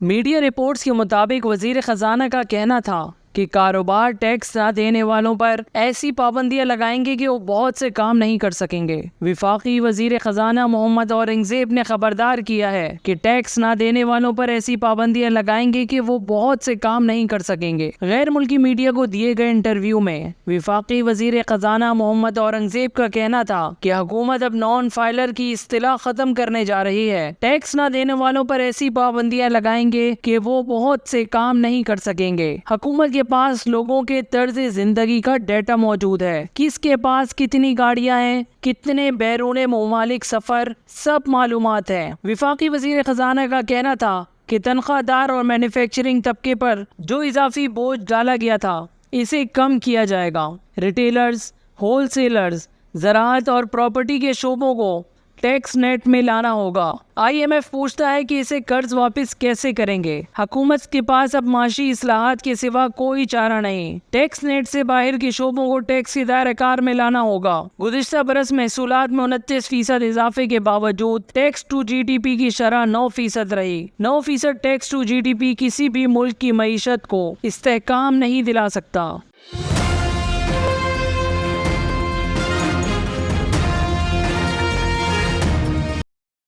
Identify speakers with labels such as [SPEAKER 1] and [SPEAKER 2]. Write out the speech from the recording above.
[SPEAKER 1] Media reports के मुताबिक वजीर खजाना का कहना था कि कारोबार टैक्स न देने वालों पर ऐसी पाबंदियां लगाएंगे कि वो बहुत से काम नहीं कर सकेंगे। विफाकी वजीर खजाना मोहम्मद औरंगजेब ने खबरदार किया है कि टैक्स न देने वालों पर ऐसी पाबंदियां लगाएंगे कि वो बहुत से काम नहीं कर सकेंगे। गैर मुल्की मीडिया को दिए गए इंटरव्यू में विफाकी वजीर खजाना मोहम्मद औरंगजेब का कहना था कि हुकूमत अब नॉन फाइलर की इस्तिलाह खत्म करने जा रही है। टैक्स न देने वालों पर ऐसी पाबंदियां लगाएंगे कि वो बहुत से काम नहीं कर सकेंगे। हुकूमत के पास लोगों के तर्ज जिंदगी का डेटा मौजूद है, किसके पास कितनी गाड़ियां हैं, कितने बैरूने ममालिक सफर, सब मालूमात है। विफाकी वजीर खजाना का कहना था कि तनख्वाहदार और मैन्युफैक्चरिंग तबके पर जो इजाफी बोझ डाला गया था इसे कम किया जाएगा। रिटेलर्स, होलसेलर्स, ज़राअत और प्रॉपर्टी के शोबों को टैक्स नेट में लाना होगा। IMF पूछता है कि इसे कर्ज वापस कैसे करेंगे। हुकूमत के पास अब माशी इस्लाहात के सिवा कोई चारा नहीं। टैक्स नेट से बाहर के शोबों को टैक्स के दायरे कार में लाना होगा। गुज़िश्ता बरस महसूलात में 29% इजाफे के बावजूद टैक्स टू GDP की शरह 9% रही। 9% टैक्स टू GDP किसी भी मुल्क की मईशत को इस्तेहकाम नहीं दिला सकता।